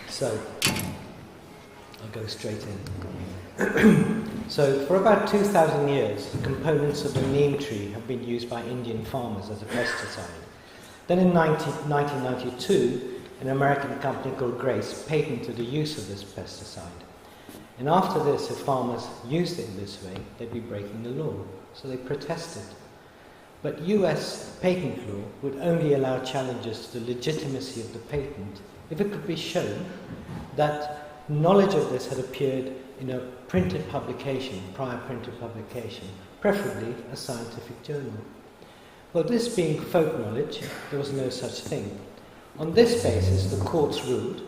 So, I'll go straight in. So, for about 2,000 years, the components of the neem tree have been used by Indian farmers as a pesticide. Then in 1992, an American company called Grace patented the use of this pesticide. And after this, if farmers used it in this way, they'd be breaking the law. So they protested. But US patent law would only allow challenges to the legitimacy of the patent if it could be shown that knowledge of this had appeared in a printed publication, prior printed publication, preferably a scientific journal. Well, this being folk knowledge, there was no such thing. On this basis, the courts ruled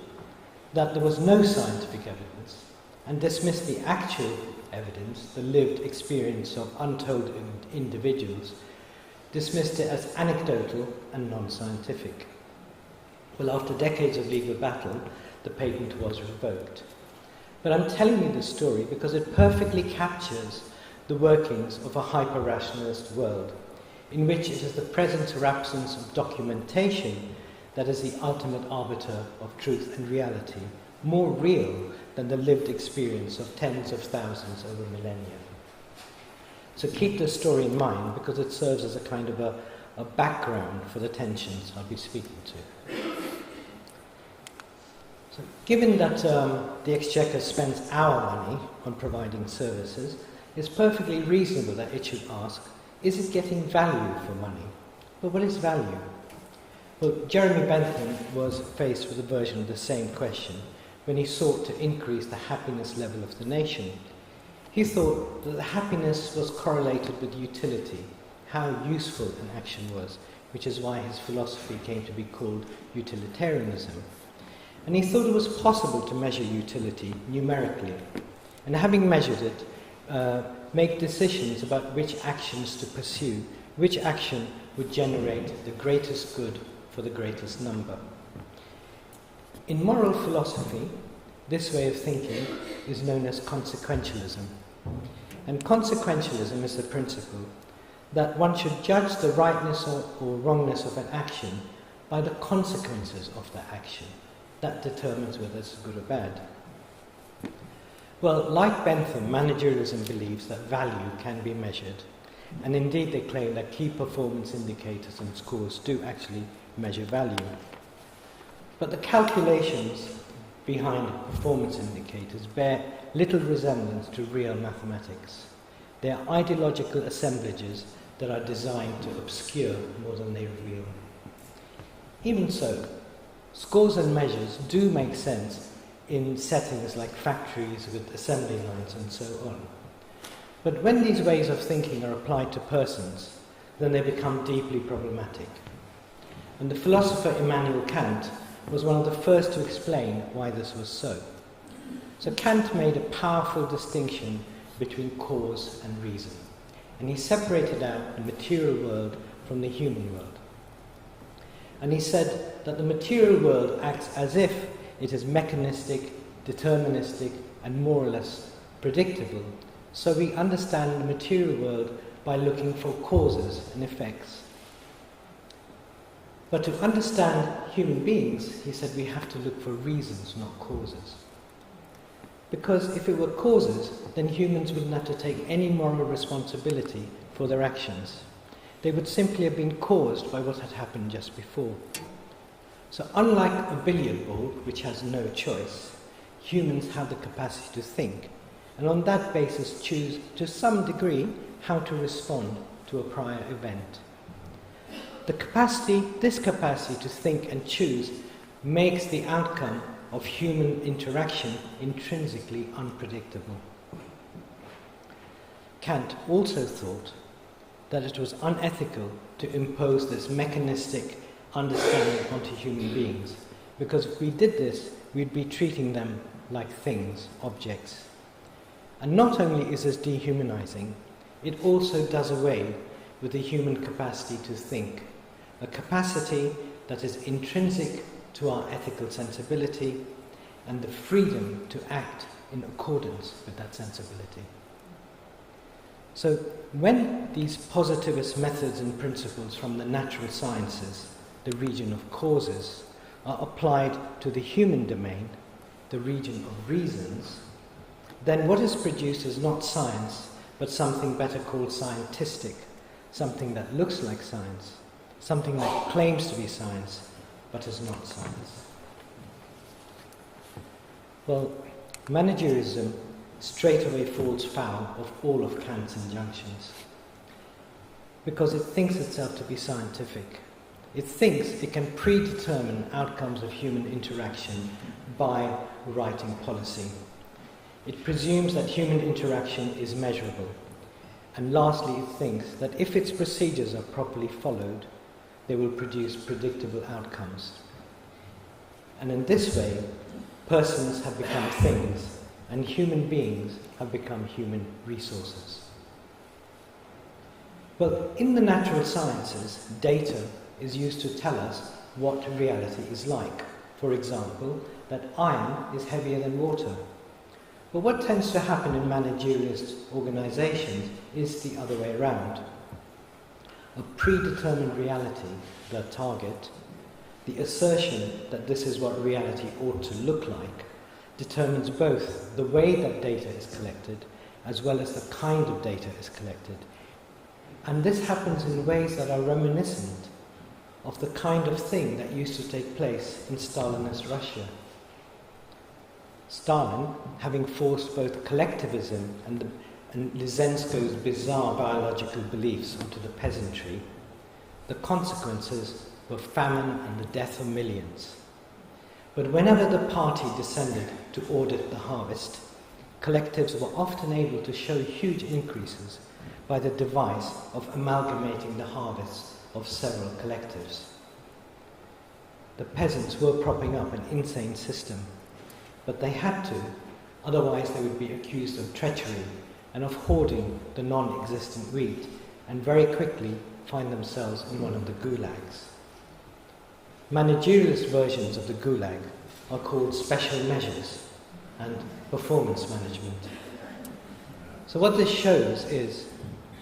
that there was no scientific evidence and dismissed the actual evidence, the lived experience of untold individuals, dismissed it as anecdotal and non-scientific. Well, after decades of legal battle, the patent was revoked. But I'm telling you this story because it perfectly captures the workings of a hyper-rationalist world, in which it is the presence or absence of documentation that is the ultimate arbiter of truth and reality, more real than the lived experience of tens of thousands over millennia. So keep this story in mind because it serves as a kind of a background for the tensions I'll be speaking to. So given that the Exchequer spends our money on providing services, it's perfectly reasonable that it should ask, is it getting value for money? But what is value? Well, Jeremy Bentham was faced with a version of the same question when he sought to increase the happiness level of the nation. He thought that the happiness was correlated with utility, how useful an action was, which is why his philosophy came to be called utilitarianism. And he thought it was possible to measure utility numerically, and having measured it, make decisions about which actions to pursue, which action would generate the greatest good for the greatest number. In moral philosophy, this way of thinking is known as consequentialism. And consequentialism is the principle that one should judge the rightness or wrongness of an action by the consequences of that action. That determines whether it's good or bad. Well, like Bentham, managerialism believes that value can be measured. And indeed they claim that key performance indicators and scores do actually measure value. But the calculations behind performance indicators bear little resemblance to real mathematics. They are ideological assemblages that are designed to obscure more than they reveal. Even so, scores and measures do make sense in settings like factories with assembly lines and so on. But when these ways of thinking are applied to persons, then they become deeply problematic. And the philosopher Immanuel Kant was one of the first to explain why this was so. So Kant made a powerful distinction between cause and reason, and he separated out the material world from the human world. And he said that the material world acts as if it is mechanistic, deterministic, and more or less predictable. So we understand the material world by looking for causes and effects. But to understand human beings, he said we have to look for reasons, not causes. Because if it were causes, then humans wouldn't have to take any moral responsibility for their actions. They would simply have been caused by what had happened just before. So unlike a billiard ball, which has no choice, humans have the capacity to think, and on that basis choose, to some degree, how to respond to a prior event. This capacity to think and choose makes the outcome of human interaction intrinsically unpredictable. Kant also thought that it was unethical to impose this mechanistic understanding onto human beings, because if we did this, we'd be treating them like things, objects. And not only is this dehumanizing, it also does away with the human capacity to think, a capacity that is intrinsic to our ethical sensibility and the freedom to act in accordance with that sensibility. So when these positivist methods and principles from the natural sciences, the region of causes, are applied to the human domain, the region of reasons, then what is produced is not science, but something better called scientistic, something that looks like science, something that claims to be science, but is not science. Well, managerialism straight away falls foul of all of Kant's injunctions, because it thinks itself to be scientific. It thinks it can predetermine outcomes of human interaction by writing policy. It presumes that human interaction is measurable. And lastly, it thinks that if its procedures are properly followed, they will produce predictable outcomes. And in this way, persons have become things, and human beings have become human resources. Well, in the natural sciences, data is used to tell us what reality is like. For example, that iron is heavier than water. But what tends to happen in managerialist organizations is the other way around. A predetermined reality, the target, the assertion that this is what reality ought to look like, determines both the way that data is collected as well as the kind of data is collected. And this happens in ways that are reminiscent of the kind of thing that used to take place in Stalinist Russia. Stalin, having forced both collectivism and Lysenko's bizarre biological beliefs onto the peasantry, the consequences were famine and the death of millions. But whenever the party descended to audit the harvest, collectives were often able to show huge increases by the device of amalgamating the harvests of several collectives. The peasants were propping up an insane system, but they had to, otherwise they would be accused of treachery and of hoarding the non-existent wheat, and very quickly find themselves in one of the gulags. Managerialist versions of the gulag are called special measures and performance management. So what this shows is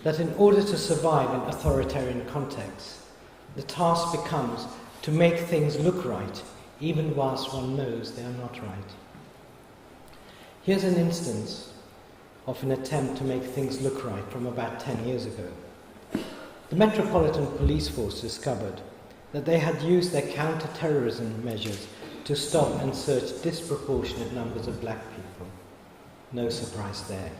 that in order to survive in authoritarian contexts, the task becomes to make things look right, even whilst one knows they are not right. Here's an instance of an attempt to make things look right from about 10 years ago. The Metropolitan Police Force discovered that they had used their counter-terrorism measures to stop and search disproportionate numbers of black people. No surprise there.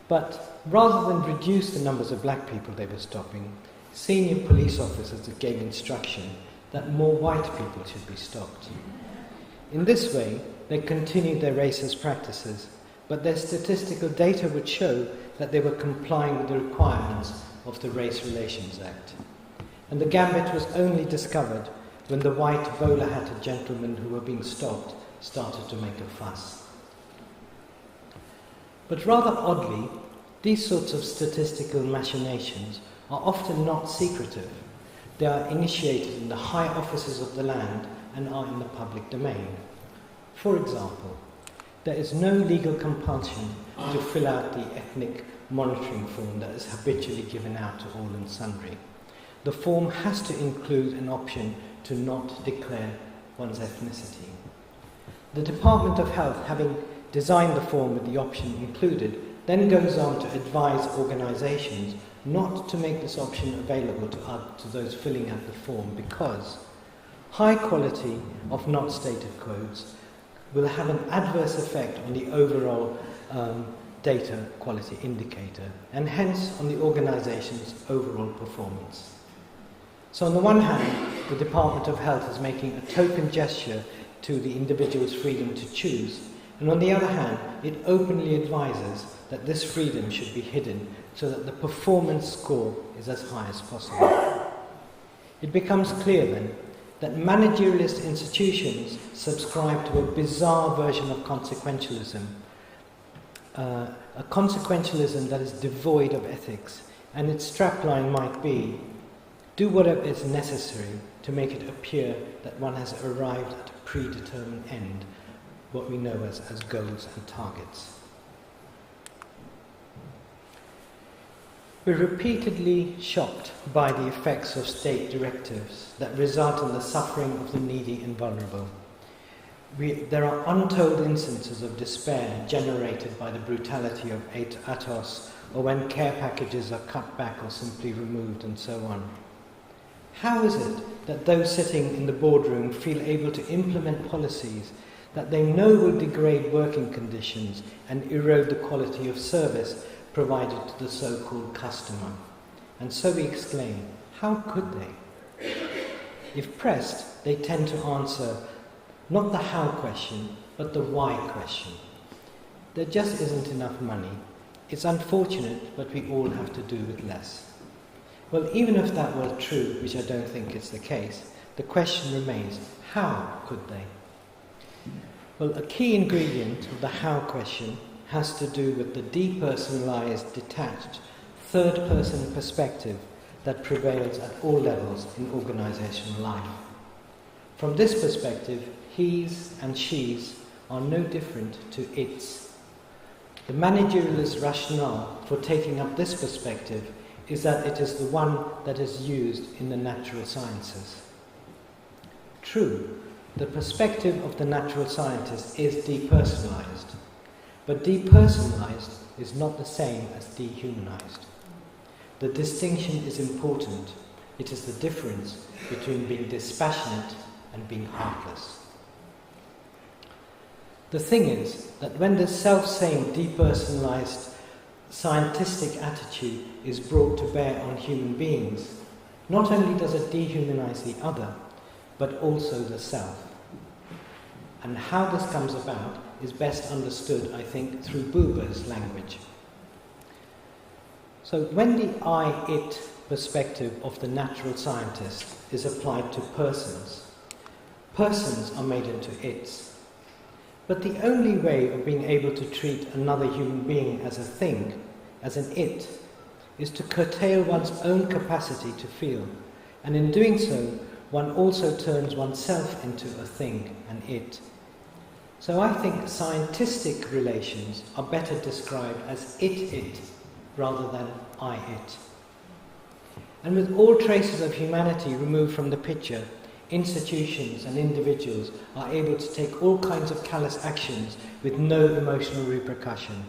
But rather than reduce the numbers of black people they were stopping, senior police officers gave instruction that more white people should be stopped. In this way, they continued their racist practices, but their statistical data would show that they were complying with the requirements of the Race Relations Act. And the gambit was only discovered when the white bowler-hatted gentlemen who were being stopped started to make a fuss. But rather oddly, these sorts of statistical machinations are often not secretive. They are initiated in the high offices of the land and are in the public domain. For example, there is no legal compulsion to fill out the ethnic monitoring form that is habitually given out to all and sundry. The form has to include an option to not declare one's ethnicity. The Department of Health, having designed the form with the option included, then goes on to advise organisations not to make this option available to those filling out the form, because high quality of not stated quotes will have an adverse effect on the overall data quality indicator, and hence on the organisation's overall performance. So on the one hand, the Department of Health is making a token gesture to the individual's freedom to choose, and on the other hand, it openly advises that this freedom should be hidden so that the performance score is as high as possible. It becomes clear then that managerialist institutions subscribe to a bizarre version of consequentialism, a consequentialism that is devoid of ethics, and its strapline might be, do whatever is necessary to make it appear that one has arrived at a predetermined end, what we know as goals and targets. We're repeatedly shocked by the effects of state directives that result in the suffering of the needy and vulnerable. There are untold instances of despair generated by the brutality of Atos, or when care packages are cut back or simply removed, and so on. How is it that those sitting in the boardroom feel able to implement policies that they know will degrade working conditions and erode the quality of service provided to the so-called customer? And so we exclaim, how could they? If pressed, they tend to answer not the how question, but the why question. There just isn't enough money. It's unfortunate, but we all have to do with less. Well, even if that were true, which I don't think is the case, the question remains, how could they? Well, a key ingredient of the how question has to do with the depersonalized, detached, third-person perspective that prevails at all levels in organizational life. From this perspective, he's and she's are no different to its. The managerialist rationale for taking up this perspective is that it is the one that is used in the natural sciences. True, the perspective of the natural scientist is depersonalized, but depersonalized is not the same as dehumanized. The distinction is important. It is the difference between being dispassionate and being heartless. The thing is that when this self-same depersonalized scientific attitude is brought to bear on human beings, not only does it dehumanize the other, but also the self. And how this comes about is best understood, I think, through Buber's language. So when the I-it perspective of the natural scientist is applied to persons, persons are made into its. But the only way of being able to treat another human being as a thing, as an it, is to curtail one's own capacity to feel. And in doing so, one also turns oneself into a thing, an it. So I think scientistic relations are better described as it, rather than I-it. And with all traces of humanity removed from the picture, institutions and individuals are able to take all kinds of callous actions with no emotional repercussion.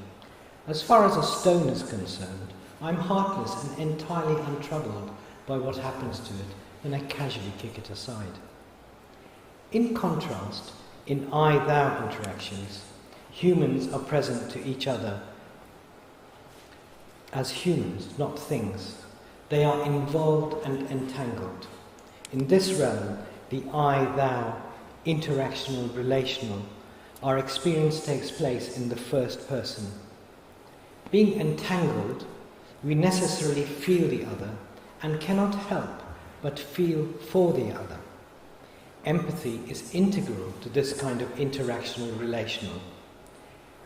As far as a stone is concerned, I'm heartless and entirely untroubled by what happens to it, and I casually kick it aside. In contrast, in I-thou interactions, humans are present to each other as humans, not things. They are involved and entangled. In this realm, the I-thou, interactional, relational, our experience takes place in the first person. Being entangled, we necessarily feel the other and cannot help but feel for the other. Empathy is integral to this kind of interactional, relational.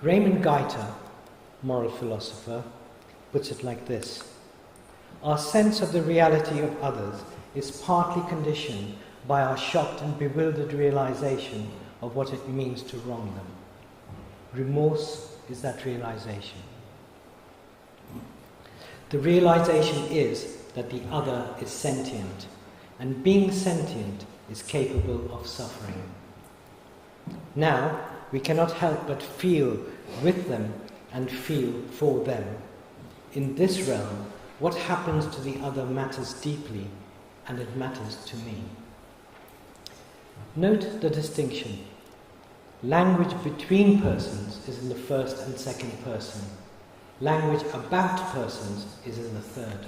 Raymond Geiter, moral philosopher, puts it like this: our sense of the reality of others is partly conditioned by our shocked and bewildered realization of what it means to wrong them. Remorse is that realization. The realization is that the other is sentient, and being sentient is capable of suffering. Now, we cannot help but feel with them and feel for them. In this realm, what happens to the other matters deeply, and it matters to me. Note the distinction. Language between persons is in the first and second person. Language about persons is in the third.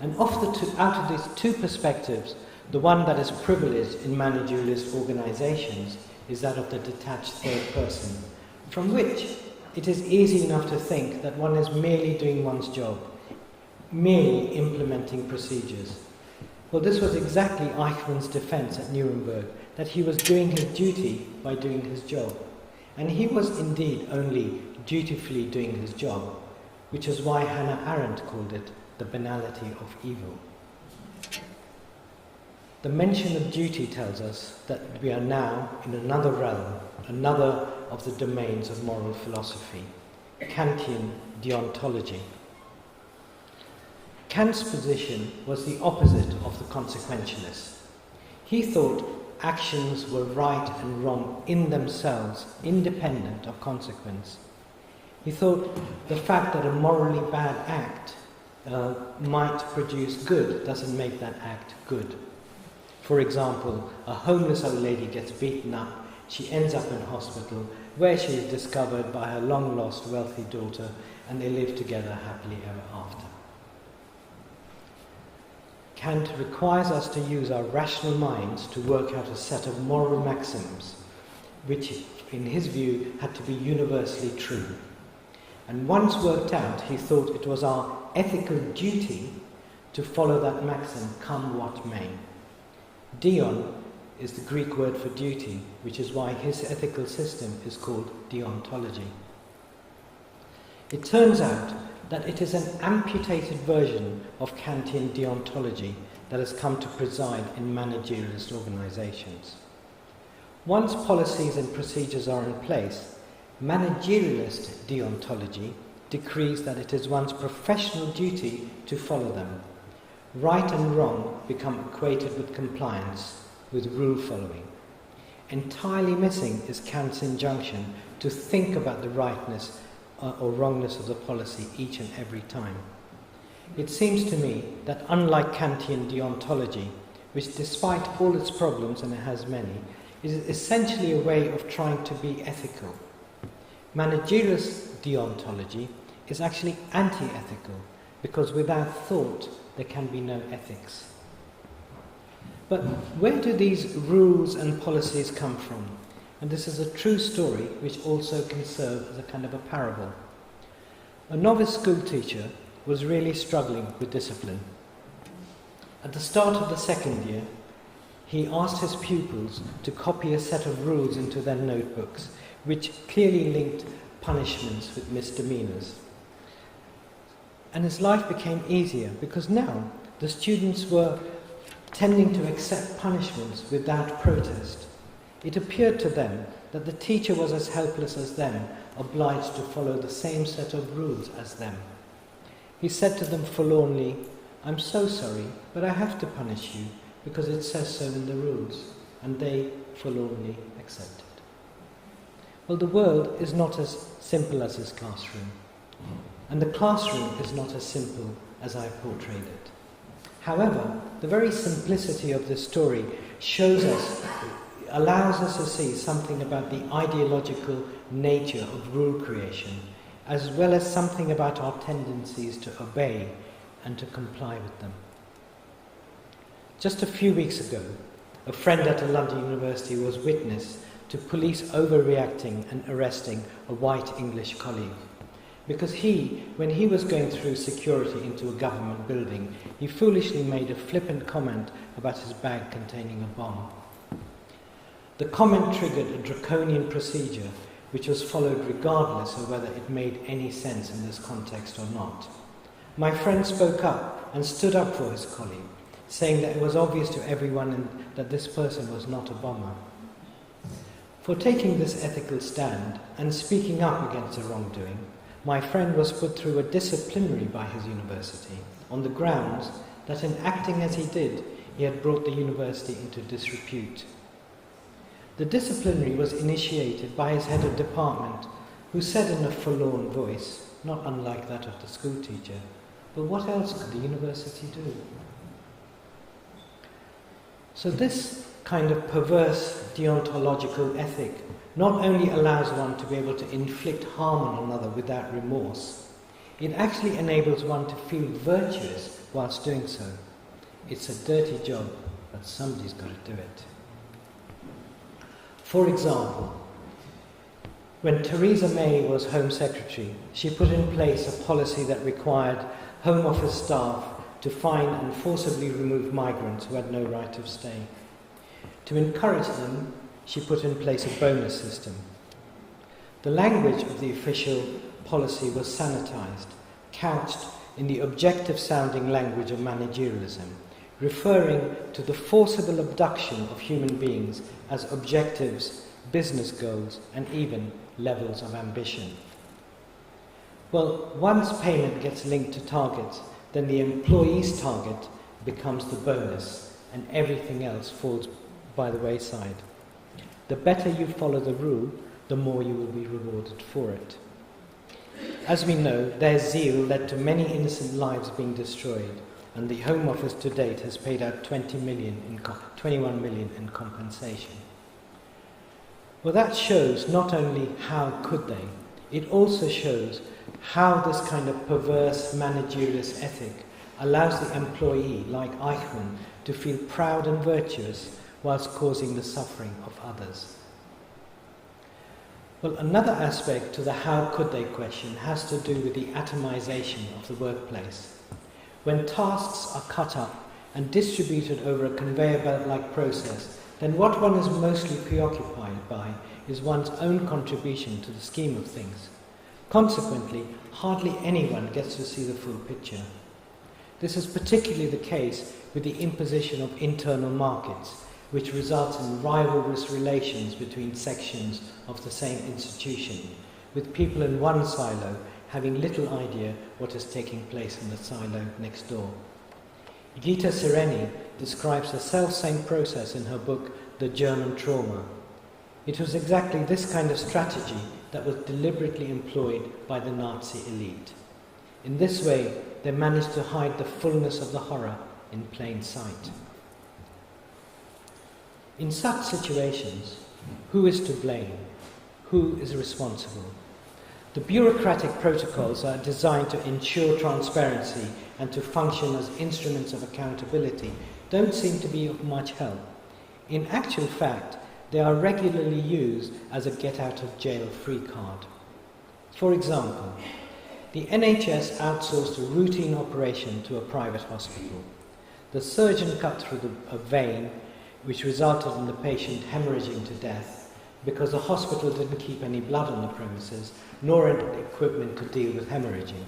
And out of these two perspectives, the one that is privileged in managerialist organizations is that of the detached third person, from which it is easy enough to think that one is merely doing one's job, merely implementing procedures. Well, this was exactly Eichmann's defense at Nuremberg, that he was doing his duty by doing his job. And he was indeed only dutifully doing his job, which is why Hannah Arendt called it the banality of evil. The mention of duty tells us that we are now in another realm, another of the domains of moral philosophy, Kantian deontology. Kant's position was the opposite of the consequentialist. He thought actions were right and wrong in themselves, independent of consequence. He thought the fact that a morally bad act might produce good doesn't make that act good. For example, a homeless old lady gets beaten up, she ends up in hospital, where she is discovered by her long-lost wealthy daughter, and they live together happily ever after. Kant requires us to use our rational minds to work out a set of moral maxims, which, in his view, had to be universally true. And once worked out, he thought it was our ethical duty to follow that maxim, come what may. Deon is the Greek word for duty, which is why his ethical system is called deontology. It turns out that it is an amputated version of Kantian deontology that has come to preside in managerialist organizations. Once policies and procedures are in place, managerialist deontology decrees that it is one's professional duty to follow them. Right and wrong become equated with compliance, with rule following. Entirely missing is Kant's injunction to think about the rightness or wrongness of the policy each and every time. It seems to me that unlike Kantian deontology, which despite all its problems, and it has many, is essentially a way of trying to be ethical, managerialist deontology is actually anti-ethical, because without thought there can be no ethics. But where do these rules and policies come from? And this is a true story which also can serve as a kind of a parable. A novice school teacher was really struggling with discipline. At the start of the second year, he asked his pupils to copy a set of rules into their notebooks, which clearly linked punishments with misdemeanors. And his life became easier because now the students were tending to accept punishments without protest. It appeared to them that the teacher was as helpless as them, obliged to follow the same set of rules as them. He said to them forlornly, "I'm so sorry, but I have to punish you because it says so in the rules." And they forlornly accepted. Well, the world is not as simple as his classroom. And the classroom is not as simple as I portrayed it. However, the very simplicity of this story allows us to see something about the ideological nature of rule creation, as well as something about our tendencies to obey and to comply with them. Just a few weeks ago, a friend at a London university was witness to police overreacting and arresting a white English colleague. Because when he was going through security into a government building, he foolishly made a flippant comment about his bag containing a bomb. The comment triggered a draconian procedure which was followed regardless of whether it made any sense in this context or not. My friend spoke up and stood up for his colleague, saying that it was obvious to everyone that this person was not a bomber. For taking this ethical stand and speaking up against a wrongdoing, my friend was put through a disciplinary by his university on the grounds that in acting as he did, he had brought the university into disrepute. The disciplinary was initiated by his head of department, who said in a forlorn voice, not unlike that of the school teacher, "But what else could the university do?" So this kind of perverse deontological ethic not only allows one to be able to inflict harm on another without remorse, it actually enables one to feel virtuous whilst doing so. It's a dirty job, but somebody's got to do it. For example, when Theresa May was Home Secretary, she put in place a policy that required Home Office staff to fine and forcibly remove migrants who had no right of stay. To encourage them, she put in place a bonus system. The language of the official policy was sanitized, couched in the objective-sounding language of managerialism, referring to the forcible abduction of human beings as objectives, business goals, and even levels of ambition. Well, once payment gets linked to targets, then the employee's target becomes the bonus and everything else falls by the wayside. The better you follow the rule, the more you will be rewarded for it. As we know, their zeal led to many innocent lives being destroyed, and the Home Office to date has paid out 21 million in compensation. Well, that shows not only how could they, it also shows how this kind of perverse managerialist ethic allows the employee, like Eichmann, to feel proud and virtuous whilst causing the suffering of others. Well, another aspect to the how could they question has to do with the atomization of the workplace. When tasks are cut up and distributed over a conveyor belt-like process, then what one is mostly preoccupied by is one's own contribution to the scheme of things. Consequently, hardly anyone gets to see the full picture. This is particularly the case with the imposition of internal markets, which results in rivalrous relations between sections of the same institution, with people in one silo having little idea what is taking place in the silo next door. Gita Sereni describes the self-same process in her book, The German Trauma. It was exactly this kind of strategy that was deliberately employed by the Nazi elite. In this way, they managed to hide the fullness of the horror in plain sight. In such situations, who is to blame? Who is responsible? The bureaucratic protocols are designed to ensure transparency and to function as instruments of accountability don't seem to be of much help. In actual fact, they are regularly used as a get-out-of-jail-free card. For example, the NHS outsourced a routine operation to a private hospital. The surgeon cut through a vein, which resulted in the patient hemorrhaging to death because the hospital didn't keep any blood on the premises, nor any equipment to deal with hemorrhaging.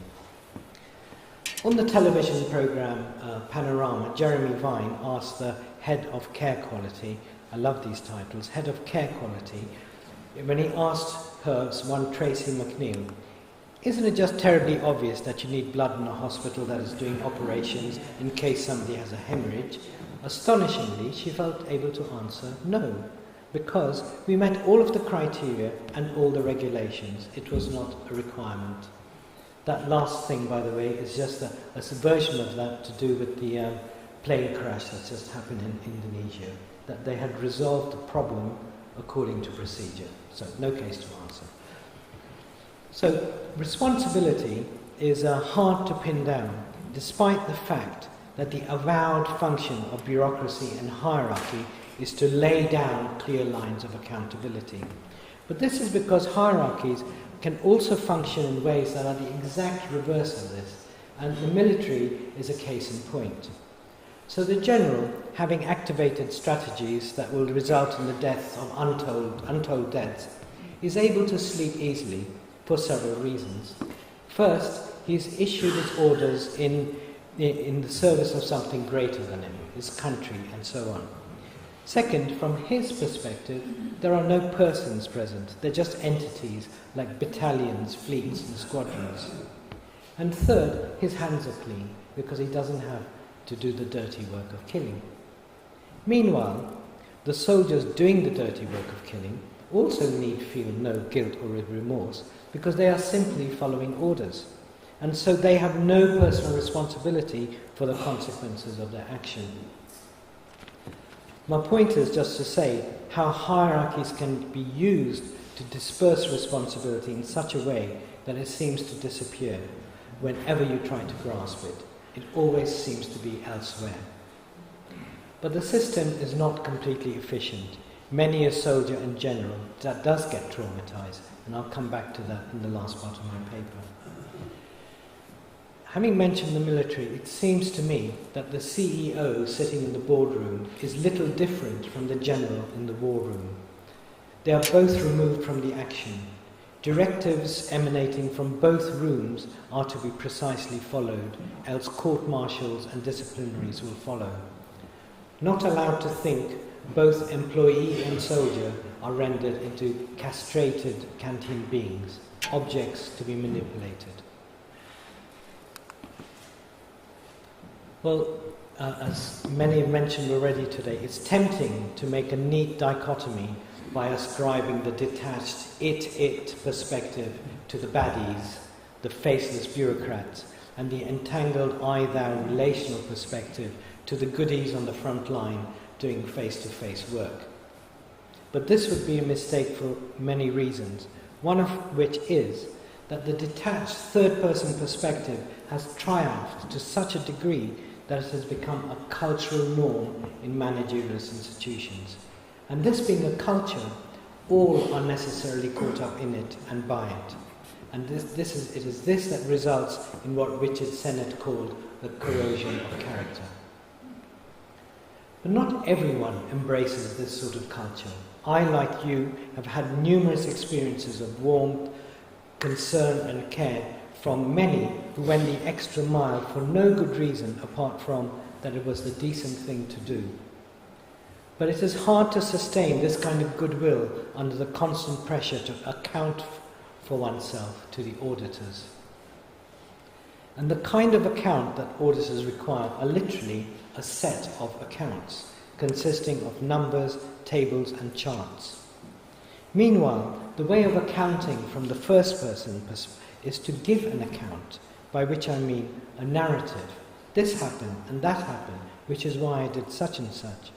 On the television programme Panorama, Jeremy Vine asked the head of care quality, I love these titles, head of care quality, when he asked her, one Tracy McNeil, isn't it just terribly obvious that you need blood in a hospital that is doing operations in case somebody has a hemorrhage? Astonishingly, she felt able to answer no, because we met all of the criteria and all the regulations. It was not a requirement. That last thing, by the way, is just a version of that to do with the plane crash that just happened in Indonesia, that they had resolved the problem according to procedure. So, no case to answer. So, responsibility is hard to pin down, despite the fact that the avowed function of bureaucracy and hierarchy is to lay down clear lines of accountability. But this is because hierarchies can also function in ways that are the exact reverse of this, and the military is a case in point. So the general, having activated strategies that will result in the deaths of untold deaths, is able to sleep easily for several reasons. First, he's issued his orders in the service of something greater than him, his country, and so on. Second, from his perspective, there are no persons present. They're just entities like battalions, fleets, and squadrons. And third, his hands are clean because he doesn't have to do the dirty work of killing. Meanwhile, the soldiers doing the dirty work of killing also need feel no guilt or remorse because they are simply following orders. And so they have no personal responsibility for the consequences of their action. My point is just to say how hierarchies can be used to disperse responsibility in such a way that it seems to disappear whenever you try to grasp it. It always seems to be elsewhere. But the system is not completely efficient. Many a soldier and general that does get traumatized, and I'll come back to that in the last part of my paper. Having mentioned the military, it seems to me that the CEO sitting in the boardroom is little different from the general in the war room. They are both removed from the action. Directives emanating from both rooms are to be precisely followed, else court-martials and disciplinaries will follow. Not allowed to think, both employee and soldier are rendered into castrated Kantian beings, objects to be manipulated. Well, as many have mentioned already today, it's tempting to make a neat dichotomy by ascribing the detached it perspective to the baddies, the faceless bureaucrats, and the entangled I-thou relational perspective to the goodies on the front line doing face-to-face work. But this would be a mistake for many reasons, one of which is that the detached third-person perspective has triumphed to such a degree that it has become a cultural norm in managerialist institutions. And this being a culture, all are necessarily caught up in it and by it. And it is this that results in what Richard Sennett called the corrosion of character. But not everyone embraces this sort of culture. I, like you, have had numerous experiences of warmth, concern and care from many who went the extra mile for no good reason apart from that it was the decent thing to do. But it is hard to sustain this kind of goodwill under the constant pressure to account for oneself to the auditors. And the kind of account that auditors require are literally a set of accounts consisting of numbers, tables and charts. Meanwhile, the way of accounting from the first person is to give an account, by which I mean a narrative. This happened and that happened, which is why I did such and such.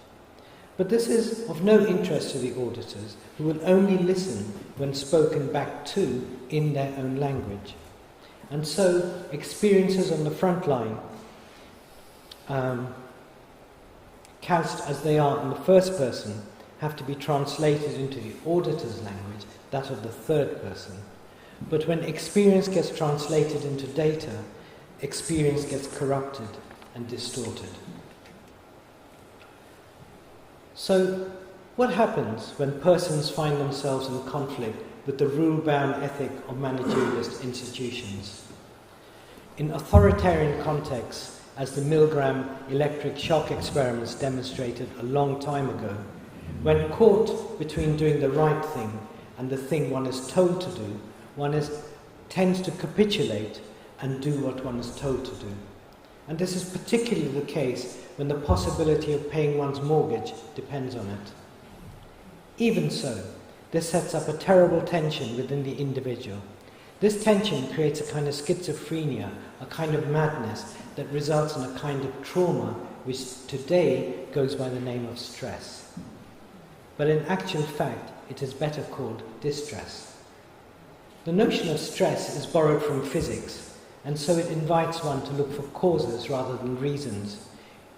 But this is of no interest to the auditors, who will only listen when spoken back to in their own language. And so, experiences on the front line, couched as they are in the first person, have to be translated into the auditor's language, that of the third person. But when experience gets translated into data, experience gets corrupted and distorted. So, what happens when persons find themselves in conflict with the rule-bound ethic of managerialist institutions? In authoritarian contexts, as the Milgram electric shock experiments demonstrated a long time ago, when caught between doing the right thing and the thing one is told to do, one tends to capitulate and do what one is told to do. And this is particularly the case when the possibility of paying one's mortgage depends on it. Even so, this sets up a terrible tension within the individual. This tension creates a kind of schizophrenia, a kind of madness that results in a kind of trauma which today goes by the name of stress. But in actual fact, it is better called distress. The notion of stress is borrowed from physics, and so it invites one to look for causes rather than reasons.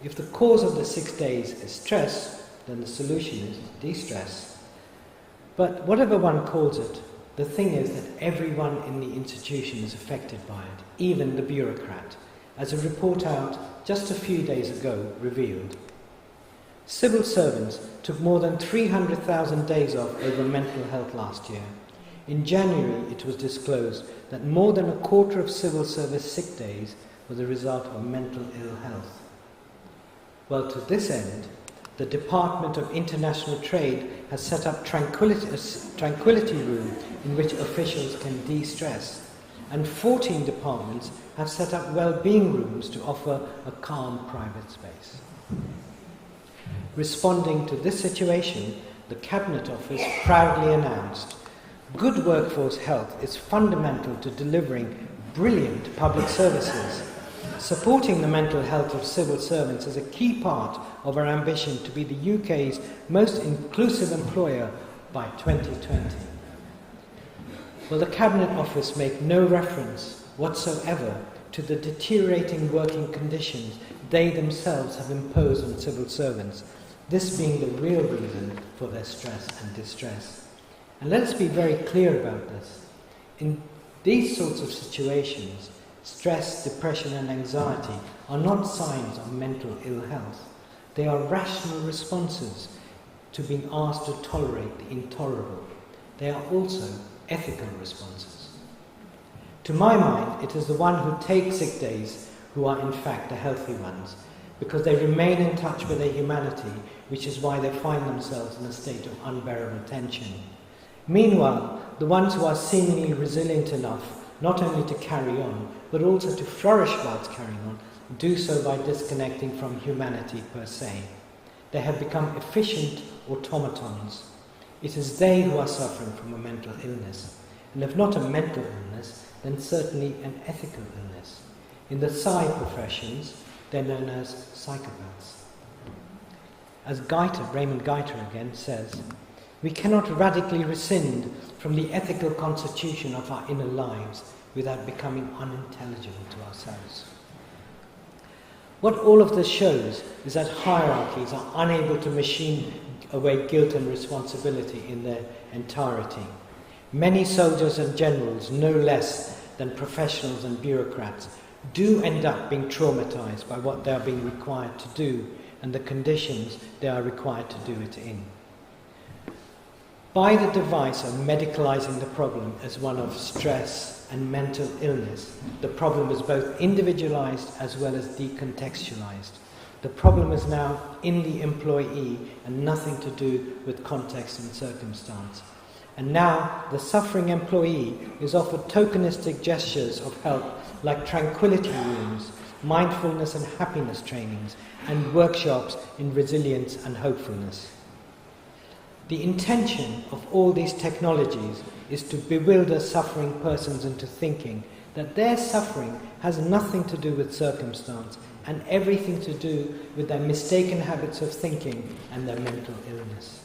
If the cause of the 6 days is stress, then the solution is de-stress. But whatever one calls it, the thing is that everyone in the institution is affected by it, even the bureaucrat, as a report out just a few days ago revealed. Civil servants took more than 300,000 days off over mental health last year. In January, it was disclosed that more than a quarter of civil service sick days were the result of mental ill health. Well, to this end, the Department of International Trade has set up tranquility room in which officials can de-stress, and 14 departments have set up well-being rooms to offer a calm private space. Responding to this situation, the Cabinet Office proudly announced, "Good workforce health is fundamental to delivering brilliant public services. Supporting the mental health of civil servants is a key part of our ambition to be the UK's most inclusive employer by 2020. Well, the Cabinet Office made no reference whatsoever to the deteriorating working conditions they themselves have imposed on civil servants, this being the real reason for their stress and distress. And let us be very clear about this. In these sorts of situations, stress, depression and anxiety are not signs of mental ill health. They are rational responses to being asked to tolerate the intolerable. They are also ethical responses. To my mind, it is the one who takes sick days who are in fact the healthy ones, because they remain in touch with their humanity, which is why they find themselves in a state of unbearable tension. Meanwhile, the ones who are seemingly resilient enough not only to carry on, but also to flourish whilst carrying on, do so by disconnecting from humanity per se. They have become efficient automatons. It is they who are suffering from a mental illness, and if not a mental illness, then certainly an ethical illness. In the psi professions, they're known as psychopaths. As Raymond Geiter again says, we cannot radically rescind from the ethical constitution of our inner lives without becoming unintelligible to ourselves. What all of this shows is that hierarchies are unable to machine away guilt and responsibility in their entirety. Many soldiers and generals, no less than professionals and bureaucrats, do end up being traumatized by what they are being required to do and the conditions they are required to do it in. By the device of medicalizing the problem as one of stress and mental illness, the problem is both individualized as well as decontextualized. The problem is now in the employee and nothing to do with context and circumstance. And now the suffering employee is offered tokenistic gestures of help like tranquility rooms, mindfulness and happiness trainings, and workshops in resilience and hopefulness. The intention of all these technologies is to bewilder suffering persons into thinking that their suffering has nothing to do with circumstance and everything to do with their mistaken habits of thinking and their mental illness.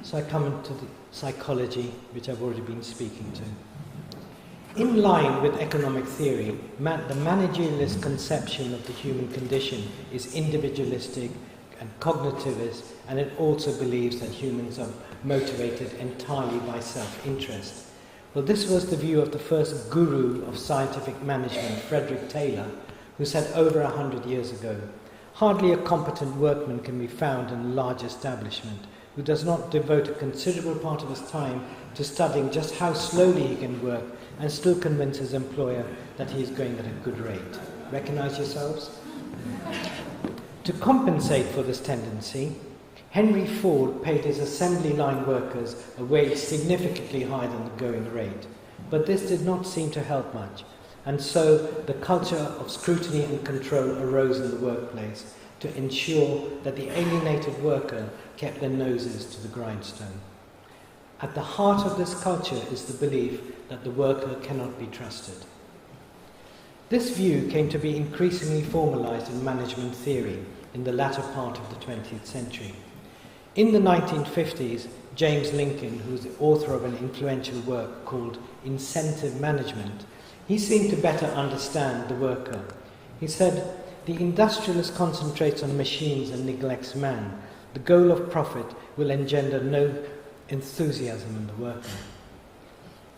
So I come into the psychology, which I've already been speaking to. In line with economic theory, the managerialist conception of the human condition is individualistic and cognitivist, and it also believes that humans are motivated entirely by self-interest. Well, this was the view of the first guru of scientific management, Frederick Taylor, who said over 100 years ago, "Hardly a competent workman can be found in a large establishment who does not devote a considerable part of his time to studying just how slowly he can work and still convince his employer that he is going at a good rate." Recognize yourselves? To compensate for this tendency, Henry Ford paid his assembly line workers a wage significantly higher than the going rate, but this did not seem to help much, and so the culture of scrutiny and control arose in the workplace to ensure that the alienated worker kept their noses to the grindstone. At the heart of this culture is the belief that the worker cannot be trusted. This view came to be increasingly formalized in management theory in the latter part of the 20th century. In the 1950s, James Lincoln, who was the author of an influential work called Incentive Management, he seemed to better understand the worker. He said, "The industrialist concentrates on machines and neglects man. The goal of profit will engender no enthusiasm in the worker."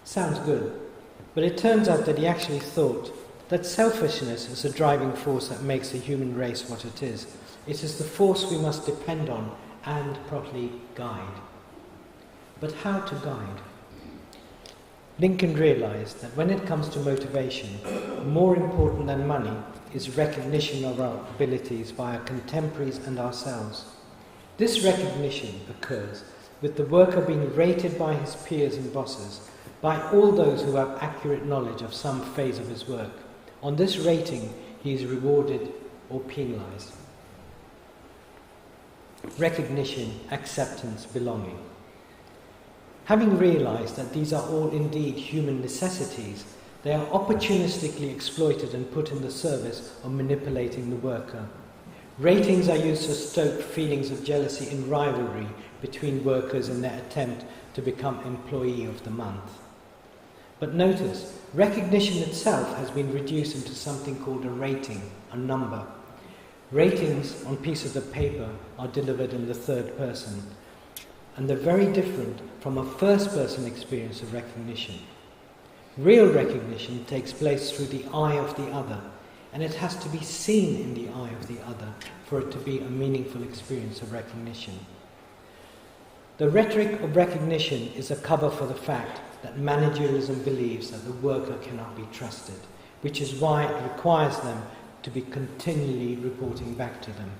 Sounds good, but it turns out that he actually thought that selfishness is the driving force that makes the human race what it is. It is the force we must depend on and properly guide. But how to guide? Lincoln realized that when it comes to motivation, more important than money is recognition of our abilities by our contemporaries and ourselves. This recognition occurs with the worker being rated by his peers and bosses, by all those who have accurate knowledge of some phase of his work. On this rating, he is rewarded or penalized. Recognition, acceptance, belonging. Having realized that these are all indeed human necessities, they are opportunistically exploited and put in the service of manipulating the worker. Ratings are used to stoke feelings of jealousy and rivalry between workers in their attempt to become employee of the month. But notice, recognition itself has been reduced into something called a rating, a number. Ratings on pieces of paper are delivered in the third person, and they're very different from a first-person experience of recognition. Real recognition takes place through the eye of the other, and it has to be seen in the eye of the other for it to be a meaningful experience of recognition. The rhetoric of recognition is a cover for the fact that managerialism believes that the worker cannot be trusted, which is why it requires them to be continually reporting back to them.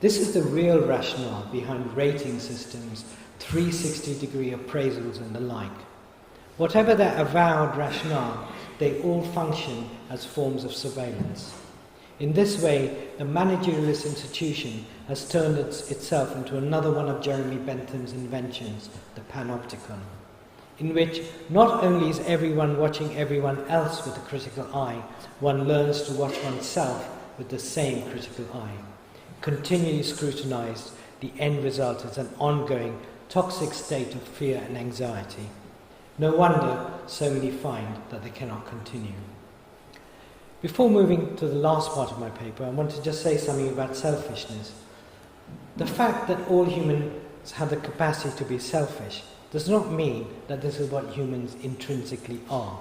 This is the real rationale behind rating systems, 360-degree appraisals and the like. Whatever their avowed rationale, they all function as forms of surveillance. In this way, the managerialist institution has turned itself into another one of Jeremy Bentham's inventions, the panopticon, in which not only is everyone watching everyone else with a critical eye, one learns to watch oneself with the same critical eye. Continually scrutinized, the end result is an ongoing, toxic state of fear and anxiety. No wonder so many find that they cannot continue. Before moving to the last part of my paper, I want to just say something about selfishness. The fact that all humans have the capacity to be selfish does not mean that this is what humans intrinsically are.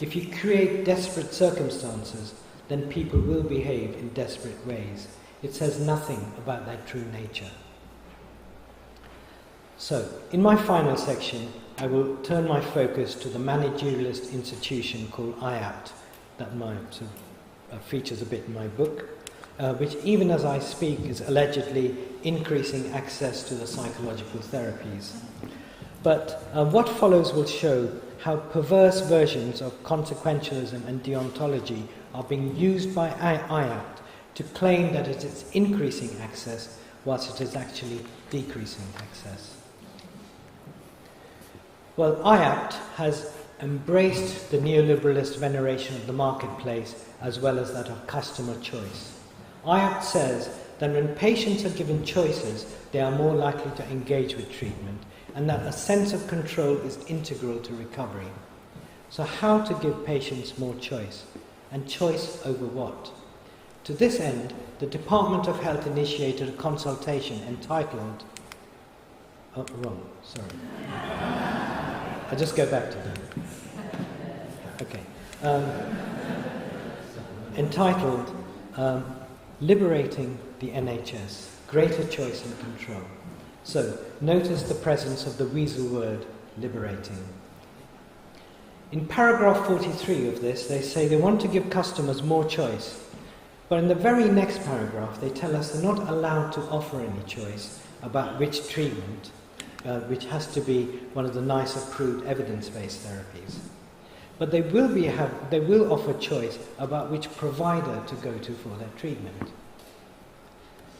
If you create desperate circumstances, then people will behave in desperate ways. It says nothing about their true nature. So, in my final section, I will turn my focus to the managerialist institution called IAPT, that features a bit in my book, which even as I speak is allegedly increasing access to the psychological therapies. But what follows will show how perverse versions of consequentialism and deontology are being used by IAPT to claim that it is increasing access whilst it is actually decreasing access. Well, IAPT has embraced the neoliberalist veneration of the marketplace as well as that of customer choice. IAPT says that when patients are given choices, they are more likely to engage with treatment, and that a sense of control is integral to recovery. So how to give patients more choice? And choice over what? To this end, the Department of Health initiated a consultation entitled... Oh, wrong, sorry. I'll just go back to that. Okay. Entitled Liberating the NHS, Greater Choice and Control. So, notice the presence of the weasel word, liberating. In paragraph 43 of this, they say they want to give customers more choice. But in the very next paragraph, they tell us they're not allowed to offer any choice about which treatment, which has to be one of the nice approved evidence-based therapies. But they will offer choice about which provider to go to for their treatment.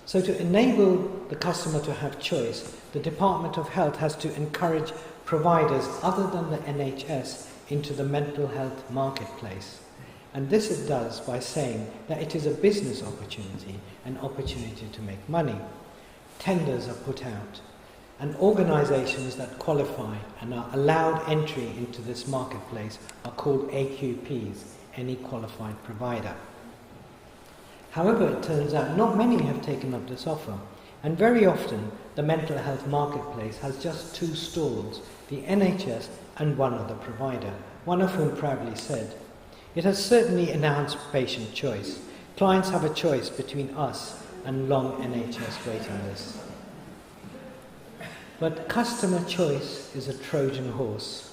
So to enable the customer to have choice, the Department of Health has to encourage providers other than the NHS into the mental health marketplace. And this it does by saying that it is a business opportunity, an opportunity to make money. Tenders are put out, and organisations that qualify and are allowed entry into this marketplace are called AQPs, any qualified provider. However, it turns out not many have taken up this offer, and very often the mental health marketplace has just two stalls, the NHS and one other provider, one of whom proudly said, "It has certainly enhanced patient choice. Clients have a choice between us and long NHS waiting lists." But customer choice is a Trojan horse.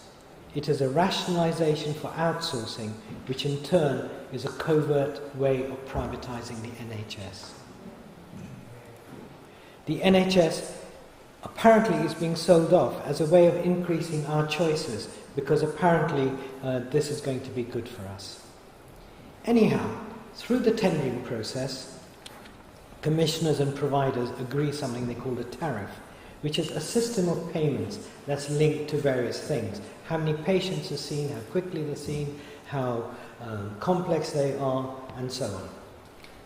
It is a rationalization for outsourcing, which in turn is a covert way of privatizing the NHS. The NHS apparently is being sold off as a way of increasing our choices, because apparently this is going to be good for us. Anyhow, through the tendering process, commissioners and providers agree something they call a tariff, which is a system of payments that's linked to various things. How many patients are seen, how quickly they're seen, how complex they are, and so on.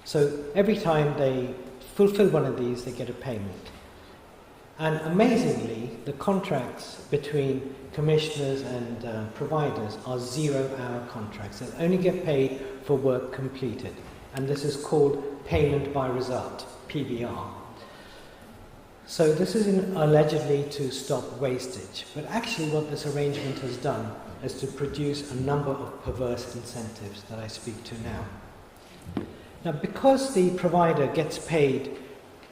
So every time they fulfill one of these, they get a payment. And amazingly, the contracts between commissioners and providers are 0-hour contracts. They only get paid for work completed. And this is called payment by result, PBR. So this is allegedly to stop wastage, but actually what this arrangement has done is to produce a number of perverse incentives that I speak to now. Now, because the provider gets paid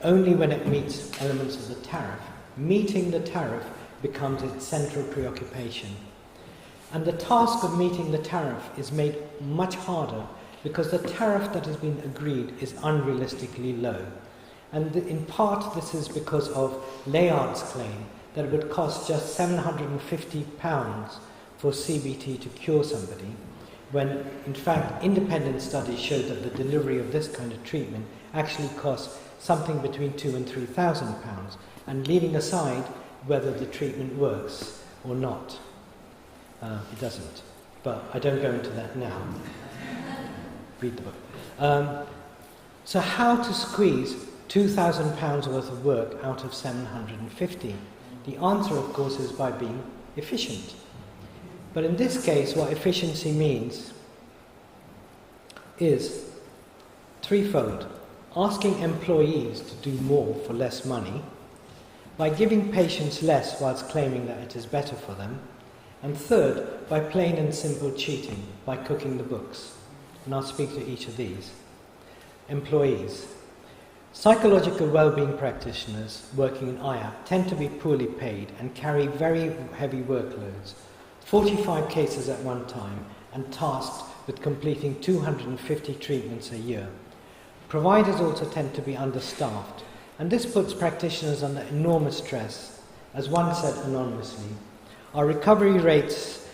only when it meets elements of the tariff, meeting the tariff becomes its central preoccupation. And the task of meeting the tariff is made much harder because the tariff that has been agreed is unrealistically low. And in part this is because of Layard's claim that it would cost just £750 for CBT to cure somebody, when in fact independent studies show that the delivery of this kind of treatment actually costs something between £2,000 and £3,000, and leaving aside whether the treatment works or not. It doesn't, but I don't go into that now. Read the book. So how to squeeze £2,000 worth of work out of 750? The answer, of course, is by being efficient. But in this case, what efficiency means is threefold. Asking employees to do more for less money, by giving patients less whilst claiming that it is better for them, and third, by plain and simple cheating, by cooking the books. And I'll speak to each of these. Employees. Psychological well-being practitioners working in IAPT tend to be poorly paid and carry very heavy workloads, 45 cases at one time, and tasked with completing 250 treatments a year. Providers also tend to be understaffed, and this puts practitioners under enormous stress. As one said anonymously, our recovery rates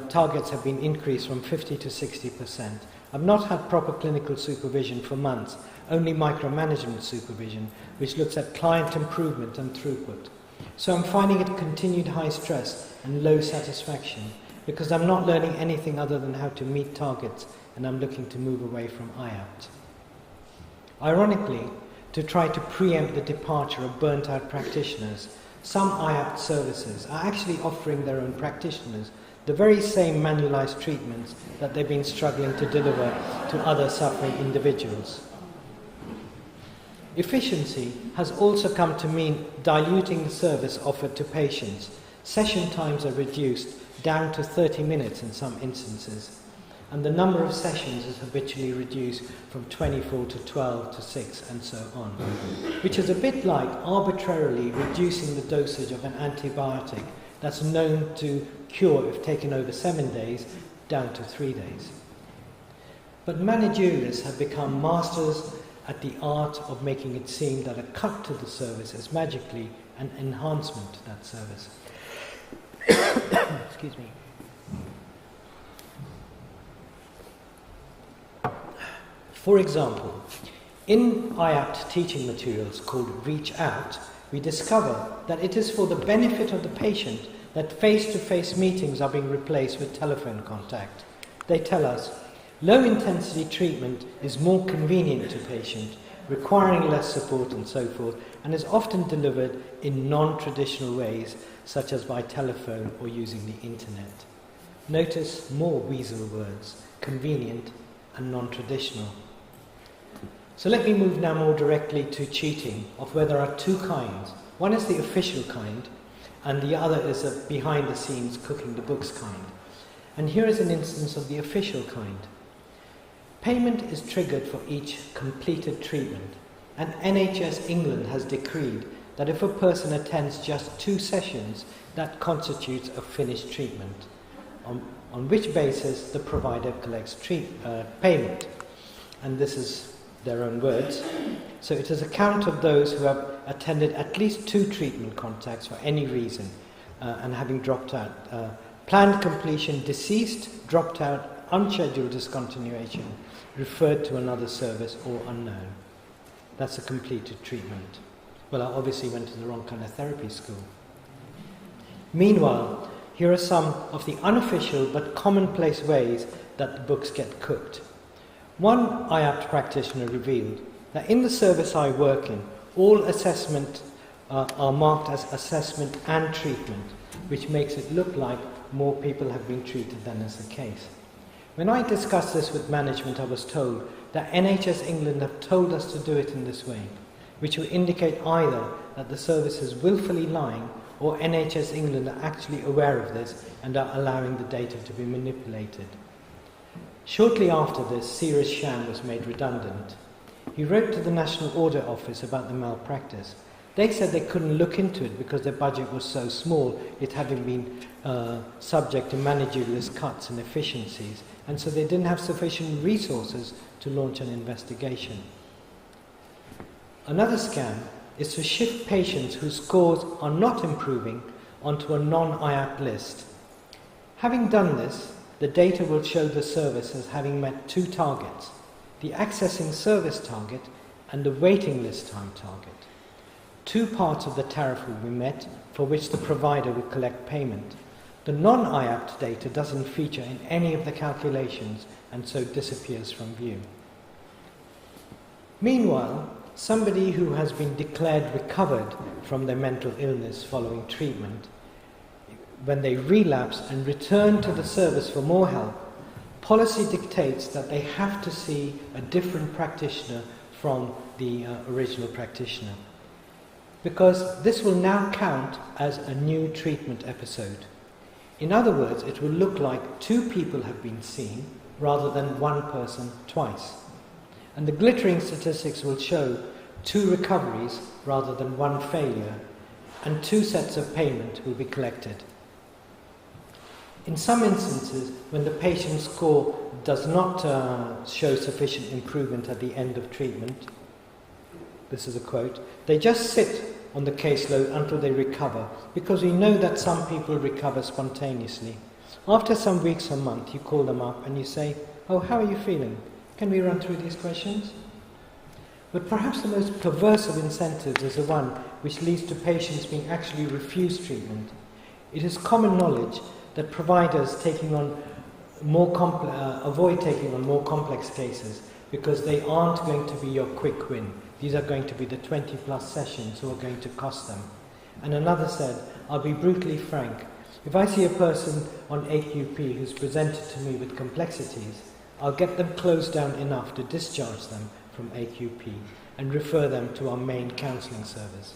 targets have been increased from 50 to 60%. I've not had proper clinical supervision for months, only micromanagement supervision, which looks at client improvement and throughput. So I'm finding it continued high stress and low satisfaction, because I'm not learning anything other than how to meet targets, and I'm looking to move away from IAPT. Ironically, to try to preempt the departure of burnt-out practitioners, some IAPT services are actually offering their own practitioners the very same manualized treatments that they've been struggling to deliver to other suffering individuals. Efficiency has also come to mean diluting the service offered to patients. Session times are reduced down to 30 minutes in some instances, and the number of sessions is habitually reduced from 24 to 12 to 6 and so on, which is a bit like arbitrarily reducing the dosage of an antibiotic that's known to cure if taken over 7 days down to 3 days. But managerialists have become masters at the art of making it seem that a cut to the service is magically an enhancement to that service. Excuse me. For example, in IAPT teaching materials called Reach Out, we discover that it is for the benefit of the patient that face-to-face meetings are being replaced with telephone contact. They tell us, low-intensity treatment is more convenient to patient, requiring less support and so forth, and is often delivered in non-traditional ways, such as by telephone or using the internet. Notice more weasel words, convenient and non-traditional. So let me move now more directly to cheating, of where there are two kinds. One is the official kind, and the other is a behind-the-scenes cooking the books kind. And here is an instance of the official kind. Payment is triggered for each completed treatment, and NHS England has decreed that if a person attends just 2 sessions, that constitutes a finished treatment, on which basis the provider collects payment. And this is their own words. So it is a count of those who have attended at least 2 treatment contacts for any reason and having dropped out. Planned completion, deceased, dropped out, unscheduled discontinuation, referred to another service or unknown. That's a completed treatment. Well, I obviously went to the wrong kind of therapy school. Meanwhile, here are some of the unofficial but commonplace ways that the books get cooked. One IAPT practitioner revealed that in the service I work in, all assessment are marked as assessment and treatment, which makes it look like more people have been treated than is the case. When I discussed this with management, I was told that NHS England have told us to do it in this way, which would indicate either that the service is willfully lying or NHS England are actually aware of this and are allowing the data to be manipulated. Shortly after this, Cyrus Sham was made redundant. He wrote to the National Audit Office about the malpractice. They said they couldn't look into it because their budget was so small, it having been subject to managerialist cuts and efficiencies, and so they didn't have sufficient resources to launch an investigation. Another scam is to shift patients whose scores are not improving onto a non-IAPT list. Having done this, the data will show the service as having met two targets, the accessing service target and the waiting list time target. Two parts of the tariff will be met for which the provider will collect payment. The non-IAPT data doesn't feature in any of the calculations and so disappears from view. Meanwhile, somebody who has been declared recovered from their mental illness following treatment, when they relapse and return to the service for more help, policy dictates that they have to see a different practitioner from the original practitioner, because this will now count as a new treatment episode. In other words, it will look like two people have been seen rather than one person twice. And the glittering statistics will show two recoveries rather than one failure, and two sets of payment will be collected. In some instances, when the patient's score does not show sufficient improvement at the end of treatment, this is a quote, they just sit on the caseload until they recover, because we know that some people recover spontaneously. After some weeks or month, you call them up and you say, "Oh, how are you feeling? Can we run through these questions?" But perhaps the most perverse of incentives is the one which leads to patients being actually refused treatment. It is common knowledge that providers avoid taking on more complex cases because they aren't going to be your quick win. These are going to be the 20-plus sessions who are going to cost them. And another said, "I'll be brutally frank. If I see a person on AQP who's presented to me with complexities, I'll get them closed down enough to discharge them from AQP and refer them to our main counselling service."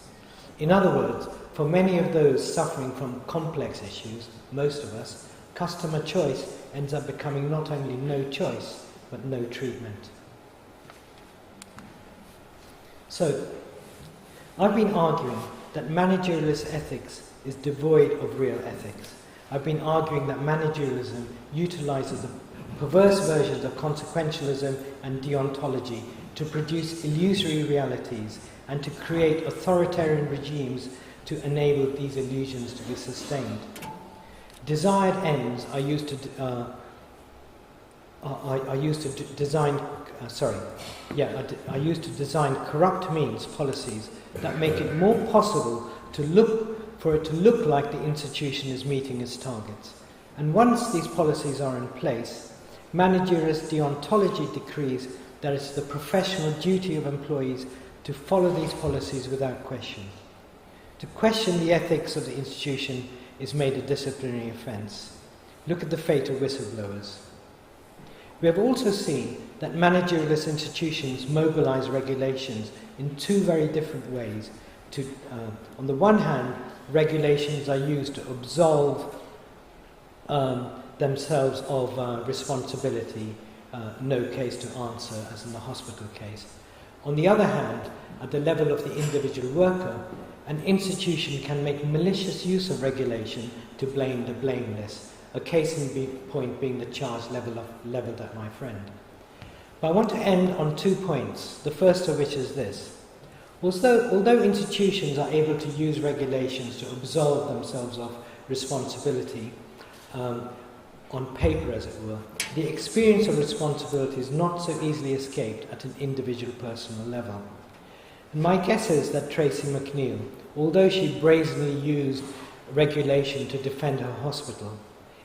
In other words, for many of those suffering from complex issues, most of us, customer choice ends up becoming not only no choice, but no treatment. So, I've been arguing that managerialist ethics is devoid of real ethics. I've been arguing that managerialism utilises the perverse versions of consequentialism and deontology to produce illusory realities and to create authoritarian regimes to enable these illusions to be sustained. Desired ends are used to design corrupt means policies that make it more possible for it to look like the institution is meeting its targets. And once these policies are in place, managerialist deontology decrees that it's the professional duty of employees to follow these policies without question. To question the ethics of the institution is made a disciplinary offence. Look at the fate of whistleblowers. We have also seen that managerialist institutions mobilise regulations in two very different ways. On the one hand, regulations are used to absolve themselves of responsibility, no case to answer, as in the hospital case. On the other hand, at the level of the individual worker, an institution can make malicious use of regulation to blame the blameless, a case in point being the charge levelled at my friend. But I want to end on 2 points, the first of which is this. Although institutions are able to use regulations to absolve themselves of responsibility, on paper as it were, the experience of responsibility is not so easily escaped at an individual personal level. And my guess is that Tracy McNeil, although she brazenly used regulation to defend her hospital,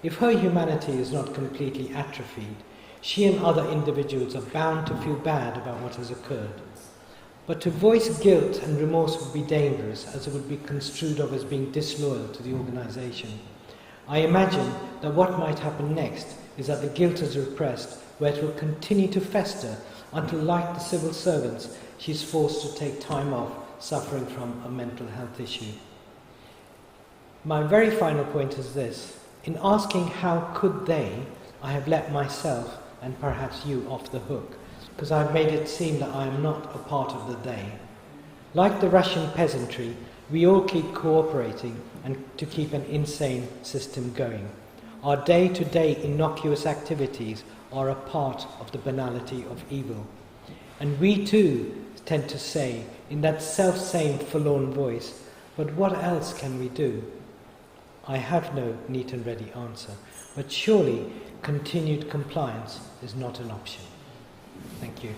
if her humanity is not completely atrophied, she and other individuals are bound to feel bad about what has occurred. But to voice guilt and remorse would be dangerous, as it would be construed of as being disloyal to the organisation. I imagine that what might happen next is that the guilt is repressed, where it will continue to fester until, like the civil servants, she is forced to take time off, suffering from a mental health issue. My very final point is this. In asking how could they, I have let myself and perhaps you off the hook, because I've made it seem that I am not a part of the they. Like the Russian peasantry, we all keep cooperating and to keep an insane system going. Our day-to-day innocuous activities are a part of the banality of evil. And we too tend to say, in that self-same forlorn voice, but what else can we do? I have no neat and ready answer, but surely continued compliance is not an option. Thank you.